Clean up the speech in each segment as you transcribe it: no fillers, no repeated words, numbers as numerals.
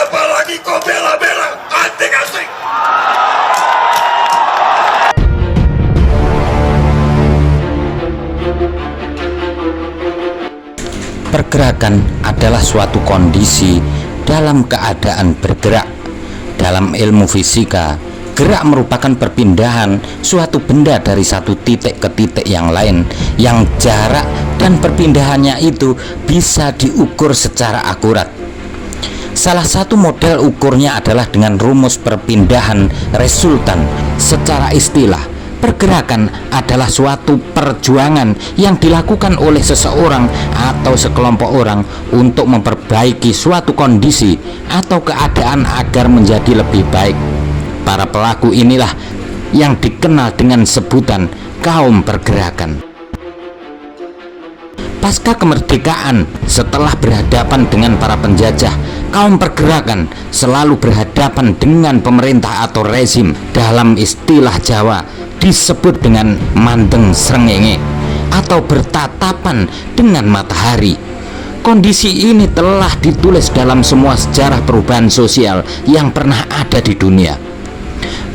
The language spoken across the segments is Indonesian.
Apalagi kau bela-bela anting-anting. Pergerakan adalah suatu kondisi dalam keadaan bergerak. Dalam ilmu fisika, gerak merupakan perpindahan suatu benda dari satu titik ke titik yang lain, yang jarak dan perpindahannya itu bisa diukur secara akurat. Salah satu model ukurnya adalah dengan rumus perpindahan resultan. Secara istilah, pergerakan adalah suatu perjuangan yang dilakukan oleh seseorang atau sekelompok orang untuk memperbaiki suatu kondisi atau keadaan agar menjadi lebih baik. Para pelaku inilah yang dikenal dengan sebutan kaum pergerakan. Pasca kemerdekaan, setelah berhadapan dengan para penjajah, kaum pergerakan selalu berhadapan dengan pemerintah atau rezim. Dalam istilah Jawa disebut dengan manteng srengenge atau bertatapan dengan matahari. Kondisi ini telah ditulis dalam semua sejarah perubahan sosial yang pernah ada di dunia,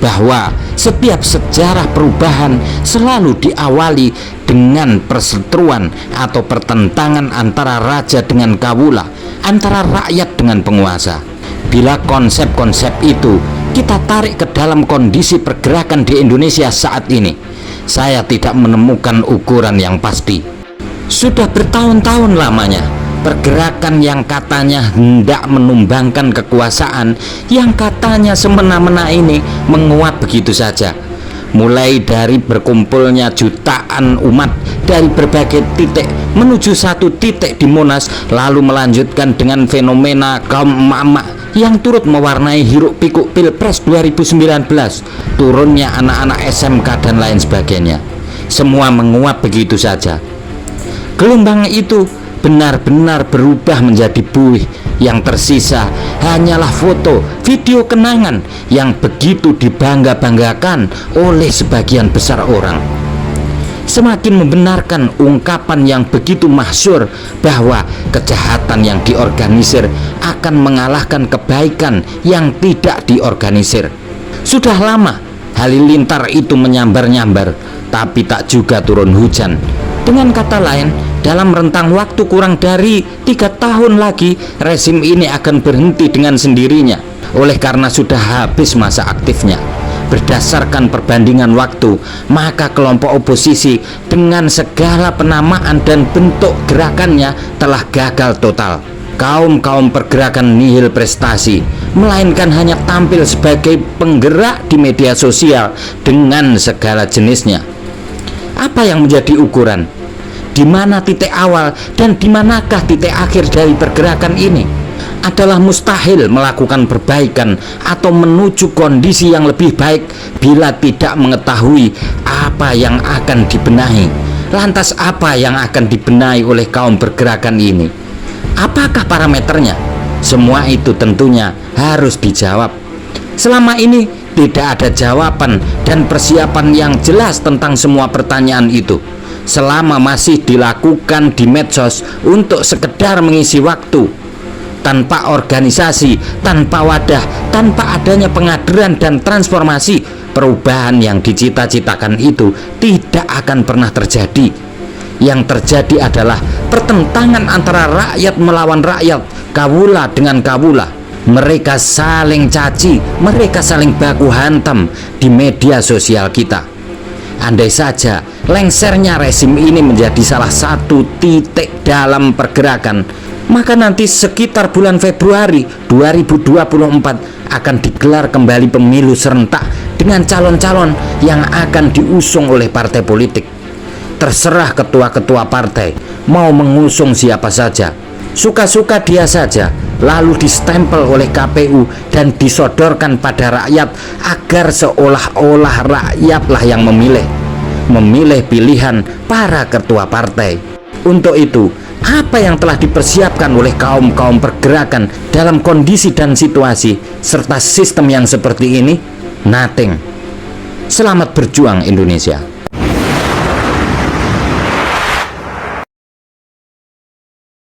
bahwa setiap sejarah perubahan selalu diawali dengan perseteruan atau pertentangan antara raja dengan kawula, antara rakyat dengan penguasa. Bila konsep-konsep itu kita tarik ke dalam kondisi pergerakan di Indonesia saat ini, saya tidak menemukan ukuran yang pasti. Sudah bertahun-tahun lamanya pergerakan yang katanya hendak menumbangkan kekuasaan, yang katanya semena-mena ini menguat begitu saja. Mulai dari berkumpulnya jutaan umat dari berbagai titik menuju satu titik di Monas, lalu melanjutkan dengan fenomena kaum emak-emak yang turut mewarnai hiruk pikuk Pilpres 2019, turunnya anak-anak SMK dan lain sebagainya. Semua menguap begitu saja. Gelombang itu benar-benar berubah menjadi buih. Yang tersisa hanyalah foto, video kenangan yang begitu dibangga-banggakan oleh sebagian besar orang. Semakin membenarkan ungkapan yang begitu masyhur bahwa kejahatan yang diorganisir akan mengalahkan kebaikan yang tidak diorganisir. Sudah lama halilintar itu menyambar-nyambar, tapi tak juga turun hujan. Dengan kata lain, dalam rentang waktu kurang dari 3 tahun lagi, rezim ini akan berhenti dengan sendirinya, oleh karena sudah habis masa aktifnya. Berdasarkan perbandingan waktu, maka kelompok oposisi dengan segala penamaan dan bentuk gerakannya telah gagal total. Kaum-kaum pergerakan nihil prestasi, melainkan hanya tampil sebagai penggerak di media sosial dengan segala jenisnya. Apa yang menjadi ukuran? Di mana titik awal dan di manakah titik akhir dari pergerakan ini? Adalah mustahil melakukan perbaikan atau menuju kondisi yang lebih baik bila tidak mengetahui apa yang akan dibenahi. Lantas apa yang akan dibenahi oleh kaum pergerakan ini? Apakah parameternya? Semua itu tentunya harus dijawab. Selama ini tidak ada jawaban dan persiapan yang jelas tentang semua pertanyaan itu. Selama masih dilakukan di medsos untuk sekedar mengisi waktu, tanpa organisasi, tanpa wadah, tanpa adanya pengadilan dan transformasi, perubahan yang dicita-citakan itu tidak akan pernah terjadi. Yang terjadi adalah pertentangan antara rakyat melawan rakyat, kawula dengan kawula. Mereka saling caci, mereka saling baku hantam di media sosial kita. Andai saja lengsernya rezim ini menjadi salah satu titik dalam pergerakan, maka nanti sekitar bulan Februari 2024 akan digelar kembali pemilu serentak dengan calon-calon yang akan diusung oleh partai politik. Terserah ketua-ketua partai mau mengusung siapa saja, suka-suka dia saja, lalu distempel oleh KPU dan disodorkan pada rakyat agar seolah-olah rakyatlah yang memilih pilihan para ketua partai. Untuk itu, apa yang telah dipersiapkan oleh kaum-kaum pergerakan dalam kondisi dan situasi serta sistem yang seperti ini? Nothing. Selamat berjuang Indonesia.